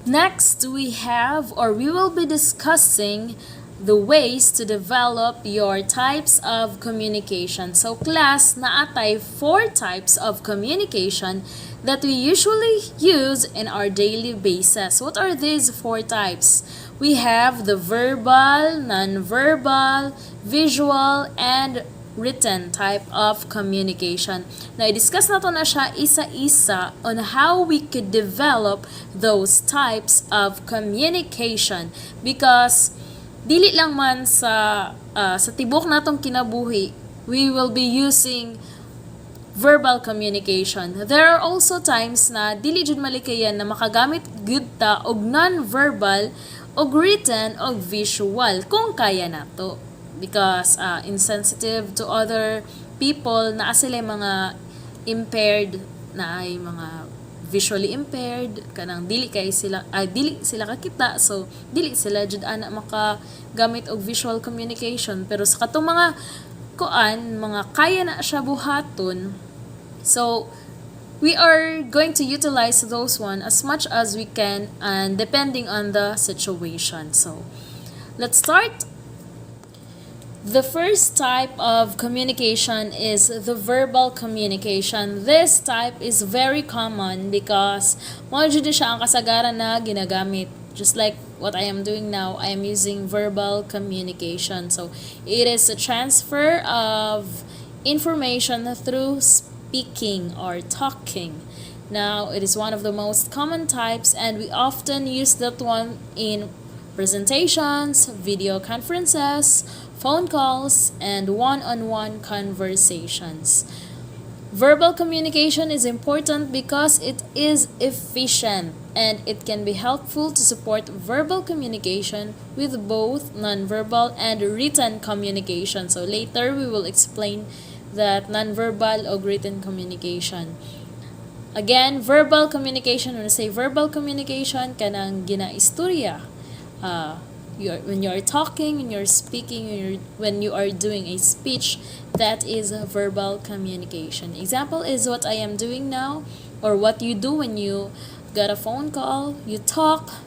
Next, we will be discussing the ways to develop your types of communication. So class, naatay 4 types of communication that we usually use in our daily basis. What are these 4 types? We have the verbal, non-verbal, visual, and written type of communication. Now, i-discuss nato na siya isa-isa on how we could develop those types of communication because dili lang man sa tibok natong kinabuhi, we will be using verbal communication. There are also times na dili jud malikayan na makagamit gud ta og non-verbal og written og visual kung kaya nato. Because insensitive to other people na sila mga impaired na ay mga visually impaired kanang dili sila kakita, so dili sila jud ana makagamit og visual communication, pero sa katong mga mga kaya na siya buhaton, so we are going to utilize those one as much as we can and depending on the situation. So let's start. The first type of communication is the verbal communication. This type is very common because mo jud siya ang kasagaran na ginagamit. Just like what I am doing now, I am using verbal communication. So it is a transfer of information through speaking or talking. Now, it is one of the most common types and we often use that one in presentations, video conferences, phone calls, and one-on-one conversations. Verbal communication is important because it is efficient and it can be helpful to support verbal communication with both nonverbal and written communication. So later we will explain that nonverbal or written communication. Again, verbal communication, when I say verbal communication, kanang ginaistorya. When you're talking, when you're speaking, when you are doing a speech, that is verbal communication. Example is what I am doing now, or what you do when you got a phone call, you talk,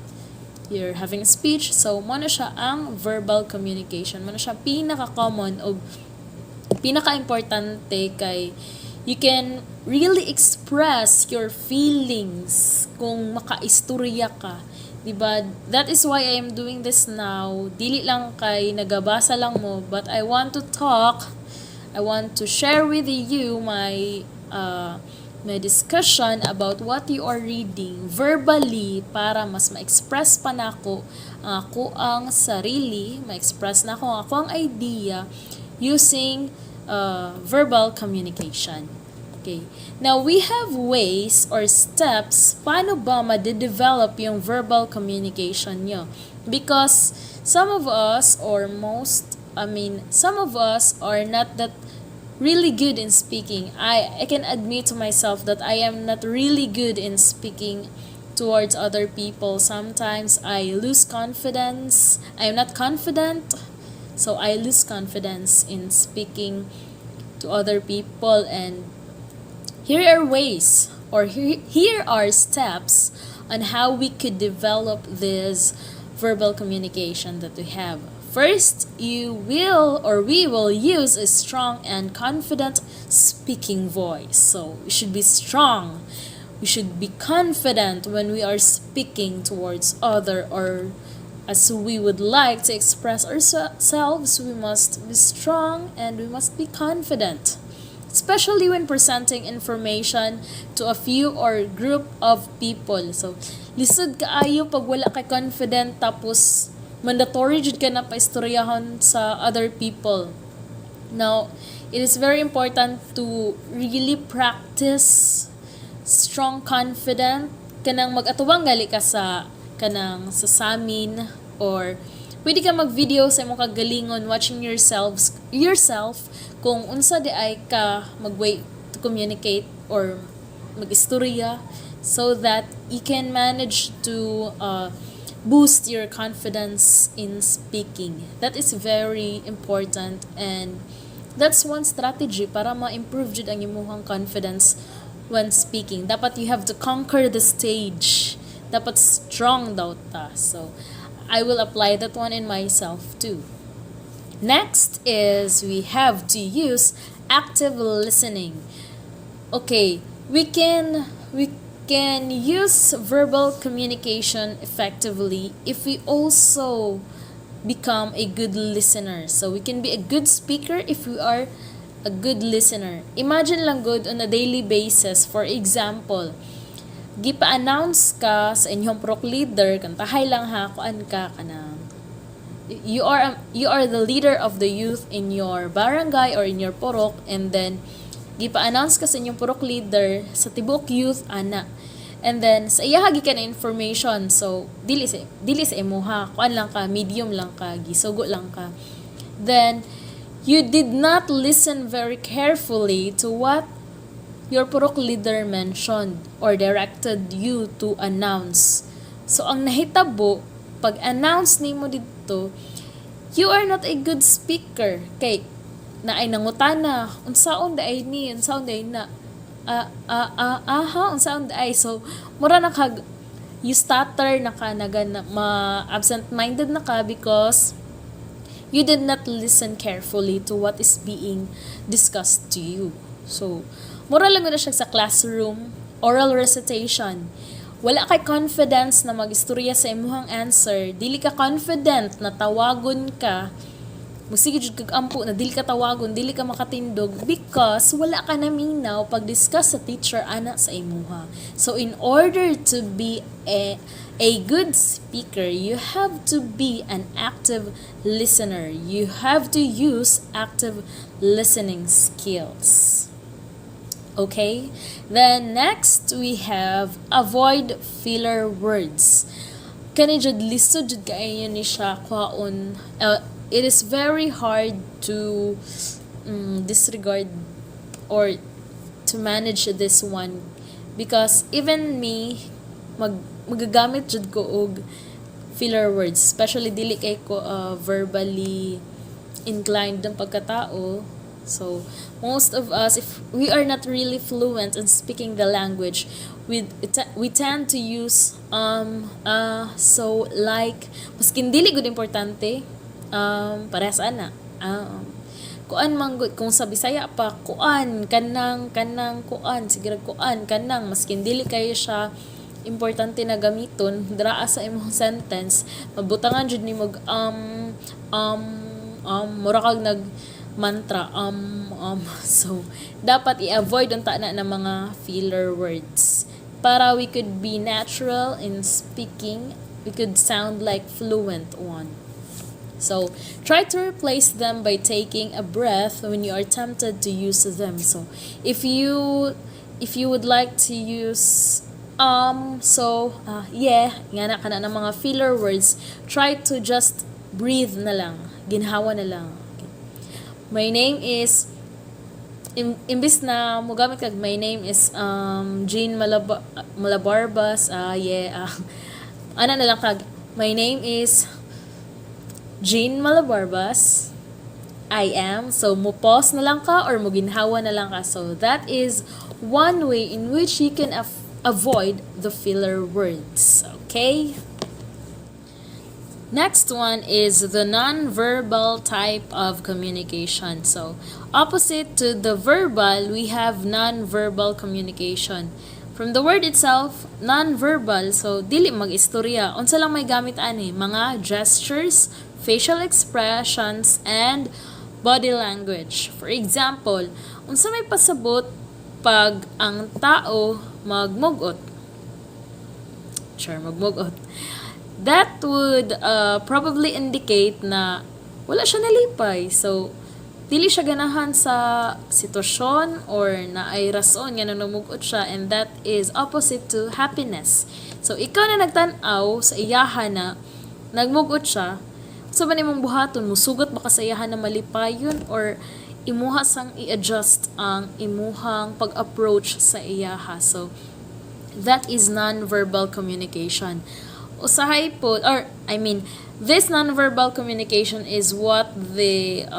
you're having a speech. So, mo na siya ang verbal communication. Mo na siya pinaka-common o pinaka-importante kay you can really express your feelings kung makaistorya ka. Diba? That is why I am doing this now. Dili lang kay nagabasa lang mo, but I want to talk. I want to share with you my discussion about what you are reading verbally para mas ma-express pa nako ako ang sarili, ma-express na ako ang idea using verbal communication. Okay. Now, we have ways or steps paano ba ma-develop yung verbal communication nyo. Because some of us are not that really good in speaking. I can admit to myself that I am not really good in speaking towards other people. Sometimes I lose confidence. I am not confident, so I lose confidence in speaking to other people, and here are ways, or here are steps on how we could develop this verbal communication that we have. First, we will use a strong and confident speaking voice. So, we should be strong. We should be confident when we are speaking towards other, or as we would like to express ourselves. We must be strong and we must be confident, especially when presenting information to a few or group of people. So, lisod kaayo pag wala kay confident tapos mandatory jud ka na paistoryahan sa other people. Now, it is very important to really practice strong confident kanang mag-atubang gali ka sa samin, or pwede ka mag-video sa imong kagalingon watching yourself kung unsa di ay ka mag-way to communicate or mag-istorya so that you can manage to boost your confidence in speaking. That is very important, and that's one strategy para ma-improve jud ang imong confidence when speaking. Dapat you have to conquer the stage. Dapat strong daw ta. So, I will apply that one in myself too. Next is we have to use active listening. Okay, we can use verbal communication effectively if we also become a good listener. So we can be a good speaker if we are a good listener. Imagine lang good on a daily basis. For example, gipa-announce ka sa inyong prok leader, kantahay lang ha, kuan ka kanang you are the leader of the youth in your barangay or in your purok, and then gipa-announce ka sa inyong purok leader sa tibok youth ana, and then sa iya hagi ka na information. So dili sa imuha, kuan lang ka, medium lang ka, gisugo lang ka, then you did not listen very carefully to what your purok leader mentioned or directed you to announce. So ang nahitabo pag-announce nimo dito, you are not a good speaker. Kay na ay nangutana, unsaon da ay ni, unsaon da ay na, unsaon da ay. So, mura na kag, you stutter na ka, absent-minded na ka because you did not listen carefully to what is being discussed to you. So, mura lang na siya sa classroom, oral recitation. Wala kay confidence na mag-istorya sa imuhang answer. Dili ka confident na tawagon ka. Musige jud kag ampo na dili ka tawagon, dili ka makatindog because wala ka naminaw pag-discuss sa teacher ana sa imuha. So in order to be a good speaker, you have to be an active listener. You have to use active listening skills. Okay? Then next we have avoid filler words. Kani jud lisod jud kaayo ni siya kwaon. It is very hard to disregard or to manage this one because even me magagamit jud ko og filler words, especially dili kay ko verbally inclined ng pagkatao. So, most of us, if we are not really fluent in speaking the language, we tend to use so like, maskin dili gud importante, parehas ana. Kuan man gud kung sa Bisaya pa, kuan kanang kuan, sigurad kuan kanang maskin dili kayo siya importante na gamiton draa sa imong sentence, mabutangan jud nimo mura kag nag mantra so dapat i-avoid unta na ng mga filler words para we could be natural in speaking, we could sound like fluent one. So try to replace them by taking a breath when you are tempted to use them. So if you would like to use yeah nga na kana ng mga filler words, try to just breathe na lang, ginhawa na lang. My name is imbis na mo gamit kag my name is Jean Malabarbas, ana na lang kag my name is Jean Malabarbas. I am, so mo pause na lang ka or mo ginhawa na lang ka. So that is one way in which you can avoid the filler words. Okay? Next one is the non-verbal type of communication. So, opposite to the verbal, we have non-verbal communication. From the word itself, non-verbal, so dili mag-istorya. Unsa lang may gamit ani? Mga gestures, facial expressions, and body language. For example, unsa may pasabot pag ang tao magmugot. Magmugot. That would probably indicate na wala siya nalipay. So, dili siya ganahan sa sitwasyon or na ay rason nga namugot siya, and that is opposite to happiness. So, ikaw na nagtanaw sa iyahan na nagmugot siya, sa ba nimong buhaton, musugot ba ka sa iyahan na malipayon or imuha sang i-adjust ang imuhang pag-approach sa iyaha. So, that is non-verbal communication. Usahay po, this non-verbal communication is what the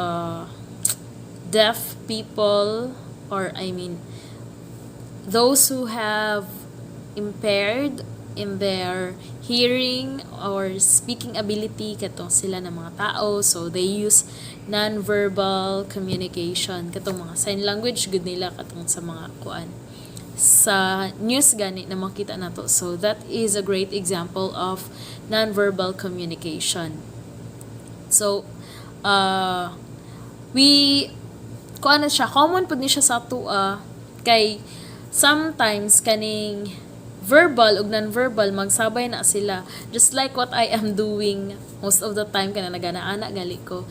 deaf people, or those who have impaired in their hearing or speaking ability katong sila ng mga tao, so they use non-verbal communication katong mga sign language good nila katong sa mga kuan sa news gani na makita nato. So that is a great example of non-verbal communication. So we kuan na siya, common pud ni siya sa atua kay sometimes kaning verbal ug non-verbal magsabay na sila, just like what I am doing most of the time kana nagana-ana gali ko.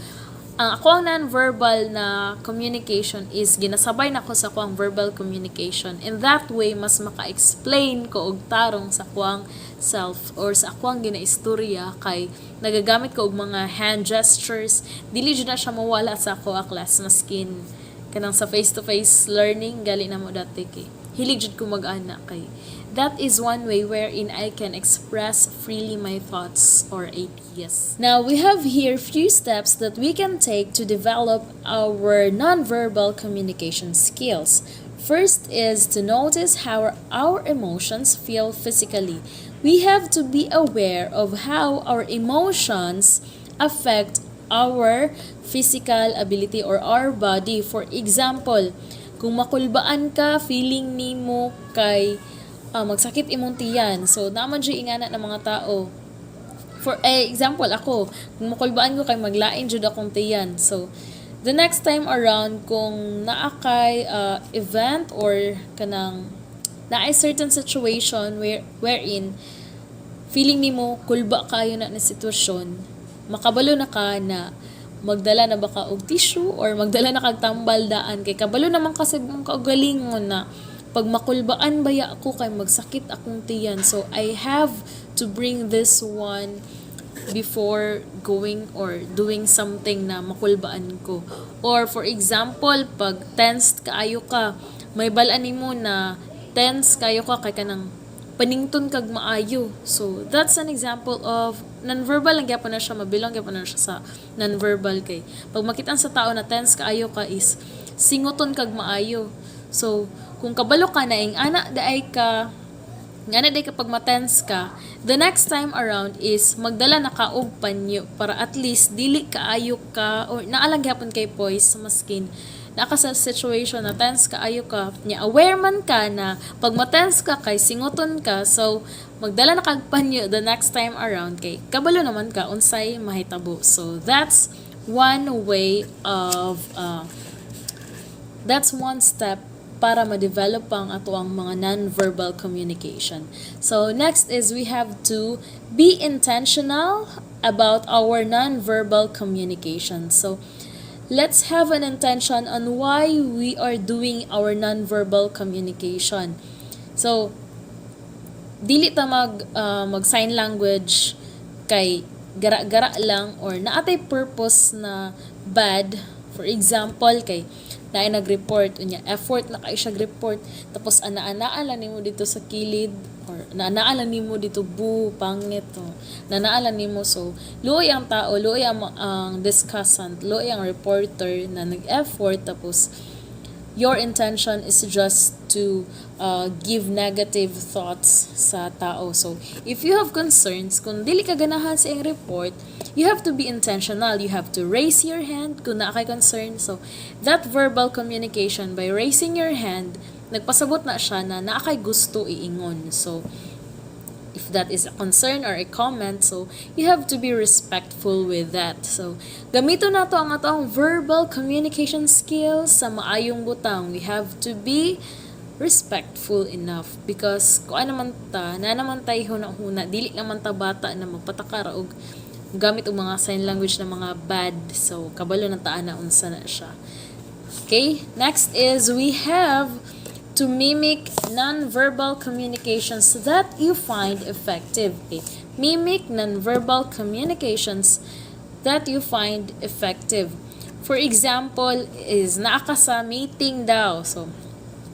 Ang ako ang non-verbal na communication is ginasabay na ko sa kuang verbal communication. In that way mas maka-explain ko og tarong sa kuang self or sa kuang ginaistorya kay nagagamit ko og mga hand gestures. Dili jud na siya mawala sa ako class maskin kanang sa face-to-face learning gali na mo dati kay hilig jud ko mag-ana kay that is one way wherein I can express freely my thoughts or ideas. Now, we have here few steps that we can take to develop our nonverbal communication skills. First is to notice how our emotions feel physically. We have to be aware of how our emotions affect our physical ability or our body. For example, kung makulbaan ka, feeling nimo kay magsakit imong tiyan. So, naman siya ingana ng mga tao. For example, ako, kung makulbaan ko kay maglain jud akong tiyan. So, the next time around, kung naakay event or kanang naay certain situation wherein feeling nimo kulba kayo na sitwasyon, makabalo na ka na magdala na ba ka og tissue or magdala na kag tambal daan kay kabalo naman kasi mong kaugalingon na pag makulbaan baya ako kay magsakit akong tiyan. So I have to bring this one before going or doing something na makulbaan ko. Or for example, pag tensed kaayo ka, may balaan nimo na tense kayo ka kay kanang panington kag maayo. So that's an example of nonverbal lang gyapon na siya, mabilang gyapon na siya sa nonverbal kay pag makitaan sa tao na tense kaayo ka is singoton kag maayo. So kung kabalo ka na ana daay ka pag matense ka, the next time around is magdala na ka og panyo para at least dili kaayo ka or naalang gyapon kay poise sa maskin naka sa situation na tense kaayo ka nya aware man ka na pag matense ka kay singoton ka, so magdala na kag panyo the next time around kay kabalo naman ka unsay mahitabo. So that's one way of that's one step para ma-develop ang ato ang mga non-verbal communication. So next is we have to be intentional about our non-verbal communication. So let's have an intention on why we are doing our non-verbal communication. So dili ta mag sign language kay gara-gara lang or naatay purpose na bad. For example, kay naay nag-report unya effort na kay siya report tapos ana-anaalan nimo dito sa kilid or naanaalan nimo dito pangit to naanaalan nimo. So luoy ang tao, luoy ang discussant, luoy ang reporter na nag-effort tapos your intention is just to give negative thoughts sa tao. So if you have concerns kung dili ka ganahan sa iyang report, you have to be intentional. You have to raise your hand kung naa kay concern. So that verbal communication by raising your hand, nagpasabot na siya na naa kay gusto iingon. So if that is a concern or a comment, so you have to be respectful with that. So gamito nato ang atong verbal communication skills sa maayong butang. We have to be respectful enough because kung ano man ta na naman tay huna dili naman ta bata na magpatakara og gamit og mga sign language na mga bad. So kabalo na taan na unsa na siya. Okay, next is we have to mimic non-verbal communications that you find effective. Okay. Mimic non-verbal communications that you find effective. For example, is naka sa meeting daw. So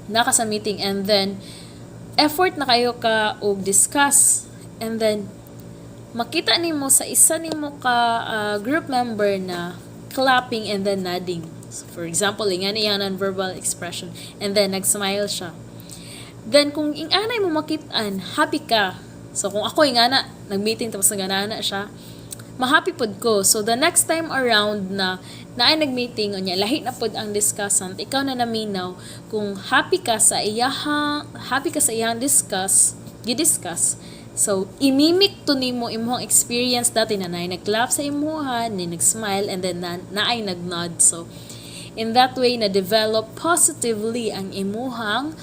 naka sa meeting and then effort na kayo ka og discuss and then makita nimo sa isa nimo ka group member na clapping and then nodding. So, for example, ingana yan non-verbal expression and then nag-smile siya. Then kung inganay mo makitaan, happy ka So kung ako nga na nag-meeting tapos nagana siya, ma-happy pod ko. So the next time around na ay nag-meeting unya lahi na pod ang discussant, ikaw na naminaw kung happy ka sa iyahang gidiscuss. So imimik to nimo imong experience dati na nay nag-clap sa imuha, ni nag-smile, and then na ay nag-nod. So in that way na develop positively ang imuhang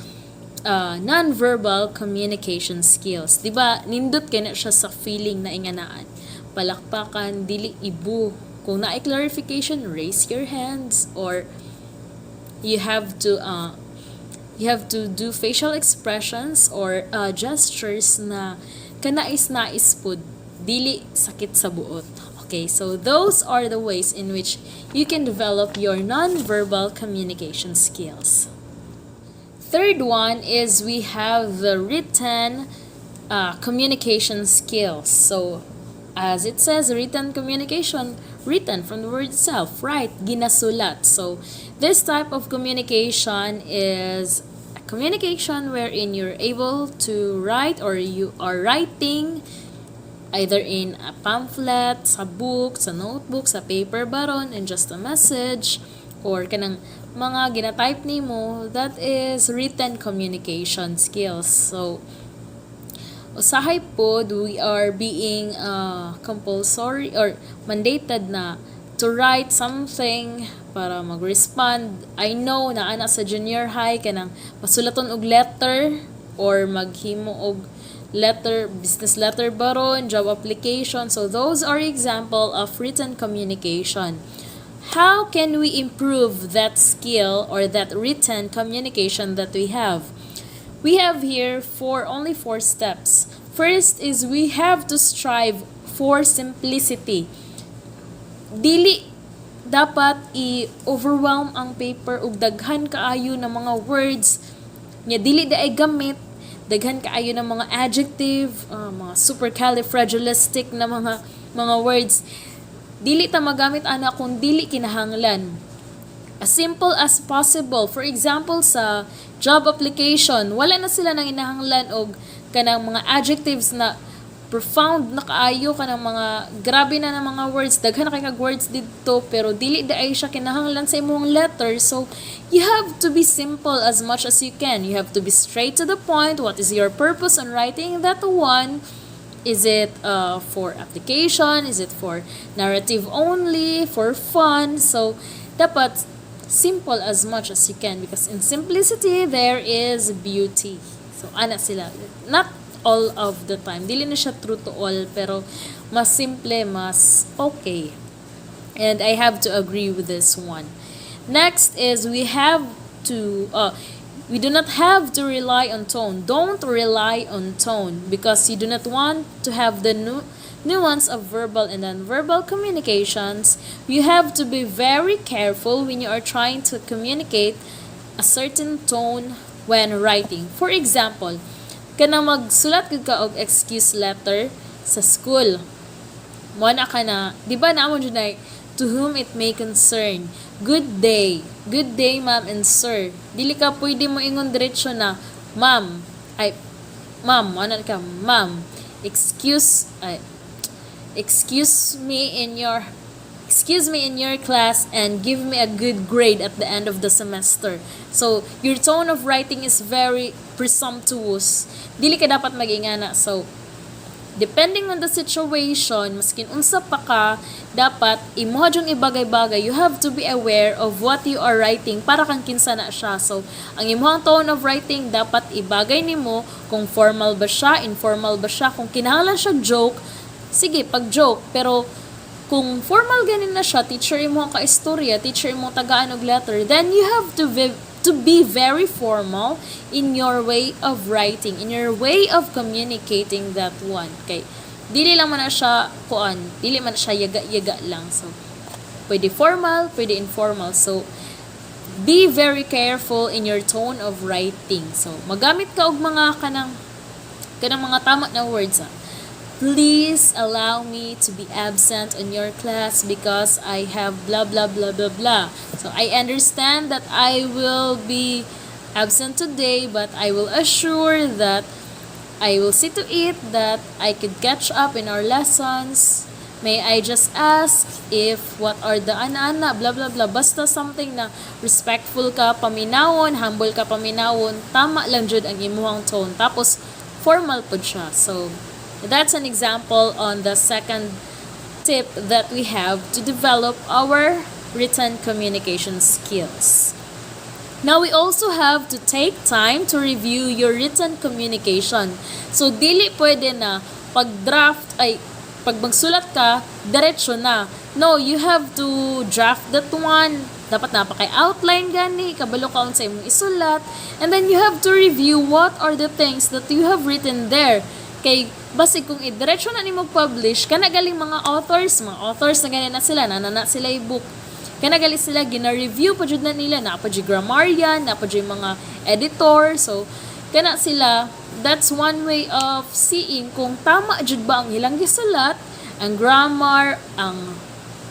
non-verbal communication skills. Diba, nindot kaya na siya sa feeling na inganaan. Palakpakan, dili ibu. Kung na clarification, raise your hands, or you have to do facial expressions or gestures na kanais-nais pud, dili sakit sa buot. Okay, so those are the ways in which you can develop your non-verbal communication skills. Third one is we have the written communication skills. So, as it says, written communication, written from the word itself, right? Ginasulat. So, this type of communication is a communication wherein you're able to write, or you are writing either in a pamphlet, sa book, sa notebook, sa paper baron, and just a message, or kanang mga gina-type nimo, that is written communication skills. So, usahay po, we are being compulsory or mandated na to write something para mag-respond. I know na ana sa junior high kanang pasulaton og letter or maghimo og letter, business letter baron, job application. So those are example of written communication. How can we improve that skill or that written communication that we have? We have here only four steps. First is we have to strive for simplicity. Dili dapat i-overwhelm ang paper og daghan kaayo ng mga words. Nya dili ay gamit daghan kaayo ng mga adjective, mga supercalifragilistic na mga words. Dili ta magamit ana kung dili kinahanglan. As simple as possible. For example, sa job application, wala na sila nang inahanglan og kanang mga adjectives na profound na kaayo, kanang mga grabe na ng mga words, daghan na kay kag words dito, pero dili ay siya kinahanglan sa imong letter. So you have to be simple as much as you can. You have to be straight to the point. What is your purpose on writing that one? Is it for application? Is it for narrative only? For fun? So dapat simple as much as you can, because in simplicity there is beauty. So ana sila, not all of the time, dili na siya true to all, pero mas simple, mas okay. And I have to agree with this one. Next is we do not have to rely on tone. Don't rely on tone, because you do not want to have the nuance of verbal and non-verbal communications. You have to be very careful when you are trying to communicate a certain tone when writing. For example, kanang magsulat gud ka og excuse letter sa school. Mo na ka na, di ba naamon jud na to whom it may concern. Good day. Good day, ma'am and sir. Dili ka pwede mo ingon diretso na ma'am. Ano ka? Ma'am. Excuse me in your class and give me a good grade at the end of the semester. So your tone of writing is very presumptuous. Dili ka dapat magingana. So depending on the situation, maskin unsa pa ka, dapat imuha jung ibagay-bagay. You have to be aware of what you are writing para kang kinsa na siya. So ang imuhang tone of writing dapat ibagay nimo kung formal ba siya, informal ba siya, kung kinahanglan siya joke, sige, pag-joke. Pero kung formal ganin na siya, teacher mo ang ka-istorya, teacher mo tagaan og letter, then you have to be very formal in your way of writing, in your way of communicating that one. Okay? Dili lang man na siya dili man siya yaga-yaga lang. So, pwede formal, pwede informal. So, be very careful in your tone of writing. So, magamit ka og mga kanang mga tama na words. Please allow me to be absent in your class because I have blah blah blah blah blah. So I understand that I will be absent today, but I will assure that I will see to it that I could catch up in our lessons. May I just ask if what are the ana-ana, blah blah blah. Basta something na respectful ka, paminawon, humble ka, paminawon, tama lang jud ang imuhang tone. Tapos, formal po siya. So, that's an example on the second tip that we have to develop our written communication skills. Now, we also have to take time to review your written communication. So, dili pwede na pag magsulat ka, diretso na. No, you have to draft that one. Dapat napaka-outline gani, kabalo ka sa imong isulat. And then you have to review what are the things that you have written there. Kay, basi kung diretso na ni mag-publish, kanagaling mga authors na ganyan na sila, nanana sila i-book. Kanagaling sila, gina-review pa jud na nila, na pa jud grammarian, na pa jud mga editor. So, kana sila, that's one way of seeing kung tama jud ba ang ilang gisulat, ang grammar, ang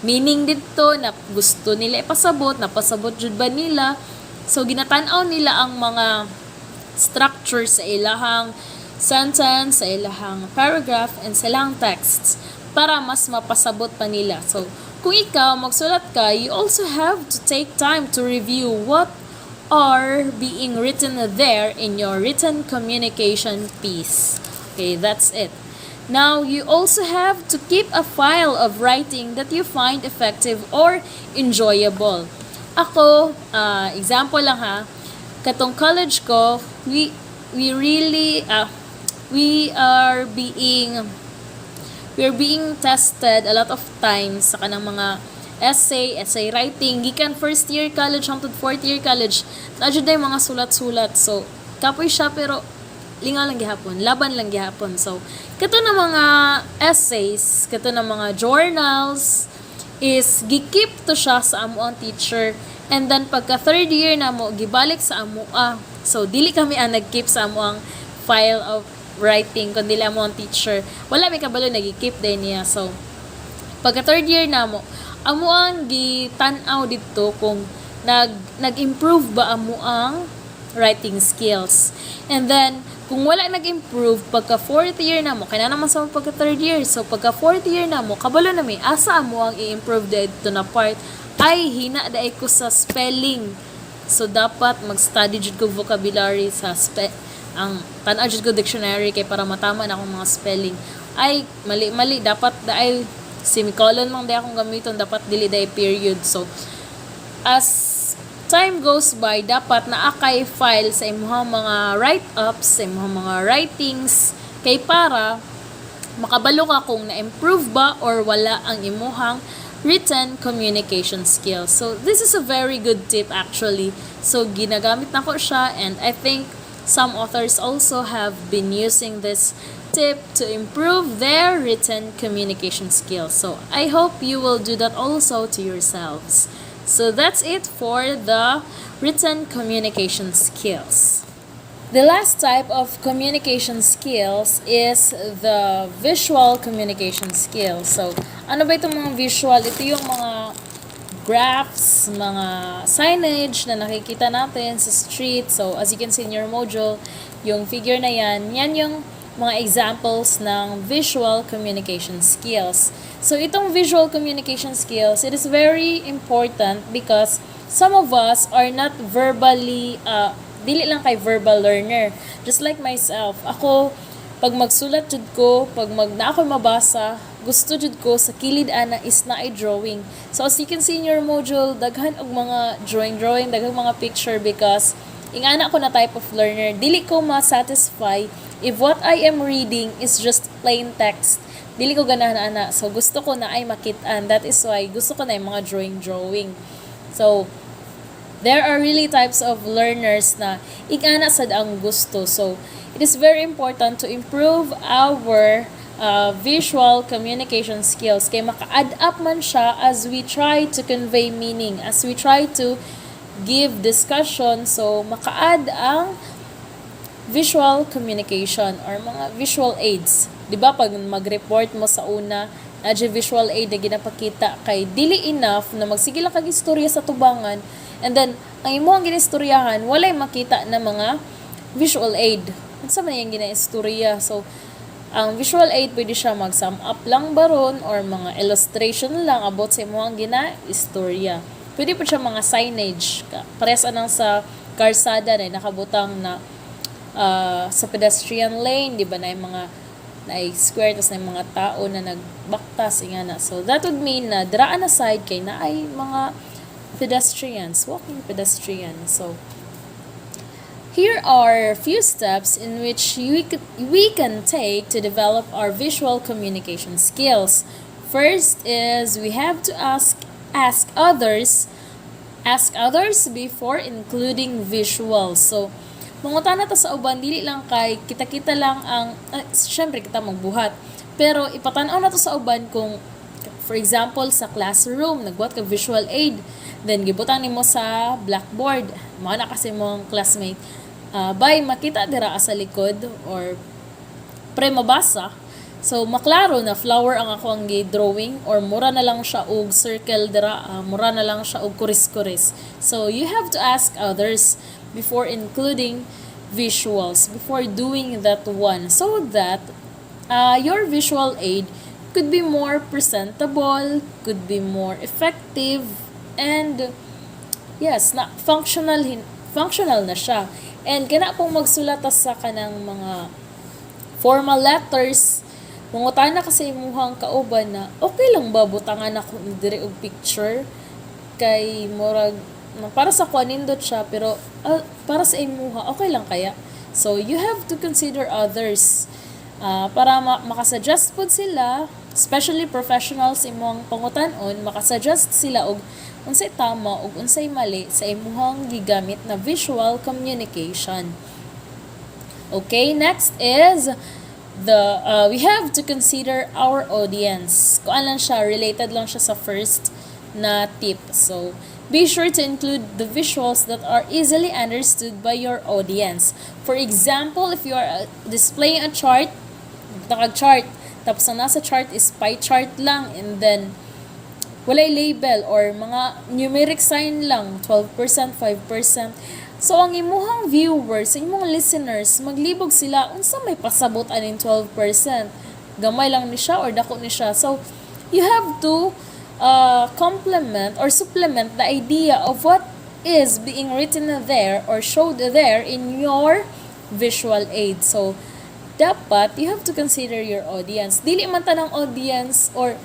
meaning dito na gusto nila ipasabot, napasabot jud ba nila. So ginatan-aw nila ang mga structure sa ilahang sentence, sa ilahang paragraph, and sa ilahang texts para mas mapasabot pa nila. So kung ikaw magsulat ka, you also have to take time to review what are being written there in your written communication piece. Okay, that's it. Now, you also have to keep a file of writing that you find effective or enjoyable. Ako, example lang ha, katong college ko, we are being tested a lot of times sa kanang mga essay writing, gikan first year college hangtod fourth year college, nadyo na yung mga sulat-sulat. So, kapoy siya pero lingaw lang gihapon, laban lang gihapon. So, kato na mga essays, kato na mga journals, is gikip to siya sa amo ang teacher. And then, pagka third year na mo, gibalik sa amo. So, dili kami ang nag-keep sa amo ang file of writing, kundi amo ang teacher. Wala may kabalo, nag-keep din niya. So, pagka third year na mo, amo ang gitanaw dito kung nag-improve ba amo ang writing skills. And then, kung wala nag-improve, pagka fourth year na mo, kaya naman sa pagka third year, so pagka fourth year na mo, kabalo na may, asa amo ang i-improve dito na part, ay hina daay ko sa spelling. So, dapat mag-study jud ko vocabulary sa ang tan-aw jud ko dictionary kay para matama na akong mga spelling. Ay, mali, dapat daay semicolon lang dahi akong gamiton, dapat dili dahi period. So, as time goes by, dapat naakay file sa imuhang mga write-ups, sa imuhang mga writings, kay para makabalo ka kung na-improve ba or wala ang imuhang written communication skills. So, this is a very good tip actually. So, ginagamit na ko siya, and I think some authors also have been using this tip to improve their written communication skills. So, I hope you will do that also to yourselves. So, that's it for the written communication skills. The last type of communication skills is the visual communication skills. So, ano ba itong mga visual? Ito yung mga graphs, mga signage na nakikita natin sa street. So, as you can see in your module, yung figure na yan yung mga examples ng visual communication skills. So, itong visual communication skills, it is very important because some of us are not verbally, dili lang kay verbal learner. Just like myself, ako, pag magsulat jud ko, pag na ako mabasa, gusto jud ko sa kilid ana is na ay drawing. So, as you can see in your module, daghan og mga drawing, daghan mga picture because ingana ko na type of learner. Dili ko ma-satisfy if what I am reading is just plain text. Dili ko ganahan ana. So, gusto ko na ay makitaan. That is why gusto ko na yung mga drawing. So, there are really types of learners na ingana sad ang gusto. So, it is very important to improve our visual communication skills. Kaya maka-add up man siya as we try to convey meaning, as we try to give discussion. So, maka-add ang visual communication or mga visual aids. Diba, pag mag-report mo sa una, nadya visual aid na ginapakita kay dili enough na magsige lang kag istorya sa tubangan, and then, ang imo ang ginistoryahan, walay makita na mga visual aid. unsa man yung ginaistorya. So ang visual aid pwede siya mag-sum up lang baron or mga illustration lang about sa imong ginaistorya. Pwede po siya mga signage. Parehas anang sa karsada na nakabutang na sa pedestrian lane, di ba, na yung mga na square, tas na yung mga tao na nagbaktas, nga na. So, that would mean na diraan na side kay na ay mga pedestrians, walking pedestrians. So, here are a few steps in which we can take to develop our visual communication skills. First is we have to ask others before including visuals. So, mangutana ta sa uban, dili lang kay kita-kita lang ang, syempre kita magbuhat. Pero ipatanaw na to sa uban kung, for example, sa classroom, nagbuhat ka visual aid, then gibutang nimo sa blackboard. Mao na kasi mong classmate. By makita dira sa likod or pre mabasa. So, maklaro na flower ang ako ang drawing or mura na lang siya og circle dira, mura na lang siya og kuris-kuris. So, you have to ask others before including visuals, before doing that one, so that your visual aid could be more presentable, could be more effective, and yes, na functional na siya. And kana pong magsulat sa kanang mga formal letters, mangutan na kasi imuhang kauban na okay lang ba butangan ako diri og picture kay murag para sa kuanindot siya pero para sa imuha okay lang kaya. So you have to consider others para makasuggest pod sila, especially professionals imong pangutan-on, makasuggest sila og unsay tama ug unsay mali sa imuhang gigamit na visual communication. Okay, next is we have to consider our audience. Kung lang siya, related lang siya sa first na tip. So, be sure to include the visuals that are easily understood by your audience. For example, if you are displaying a chart, nakag-chart, tapos ang nasa chart is pie chart lang, and then walay label or mga numeric sign lang, 12%, 5%. So, ang imuhang viewers, imong listeners, maglibog sila, unsa may pasabot aning 12%? Gamay lang ni siya or dako ni siya. So, you have to complement or supplement the idea of what is being written there or showed there in your visual aid. So, dapat, you have to consider your audience. Dili man tanang audience or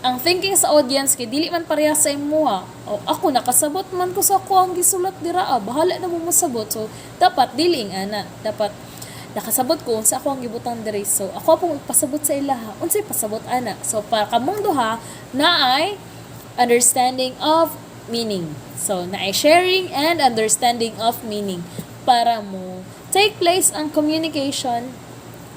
ang thinking sa audience kay dili man pareha sa imuha. O ako nakasabot man ko sa ako ang gisulat dira, bahala na mo masabot. So dapat dili ana, dapat nakasabot ko sa ako ang gibutang diri. So ako pong pasabot sa ilaha, unsay pasabot ana. So para kamong duha na ay understanding of meaning. So na ay sharing and understanding of meaning para mo take place ang communication.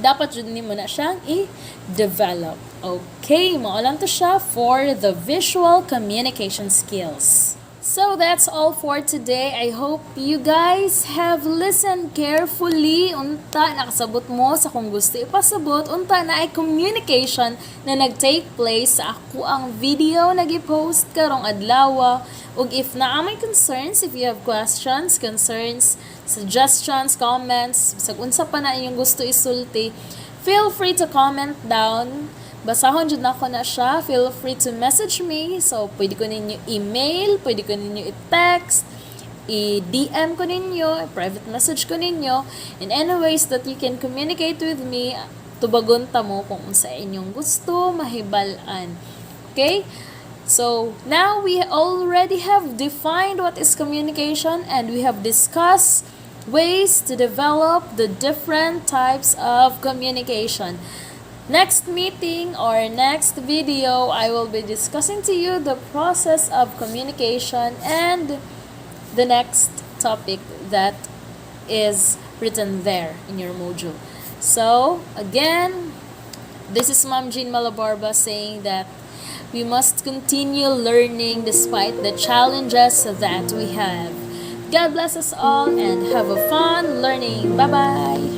Dapat jud nimo na siyang i-develop. Okay, mao lang to siya for the visual communication skills. So that's all for today. I hope you guys have listened carefully. Unta nakasabot mo sa kung gusto ipasabot. Unta na ay communication na nag-take place sa ako ang video na gi-post karong adlaw. Ug if naa may concerns, if you have questions, concerns, suggestions, comments, bisag unsa pa na inyong gusto isulti, feel free to comment down. Basahon jud nako na siya. Feel free to message me. So, pwede ko ninyo email, pwede ko ninyo i-text, i-DM ko ninyo, private message ko ninyo, in any ways that you can communicate with me, tubagon ta mo kung sa inyong gusto, mahibal-an. Okay? So, now we already have defined what is communication and we have discussed ways to develop the different types of communication. Next meeting or next video, I will be discussing to you the process of communication and the next topic that is written there in your module. So, again, this is Ma'am Jean Malabarba saying that we must continue learning despite the challenges that we have. God bless us all and have a fun learning. Bye-bye!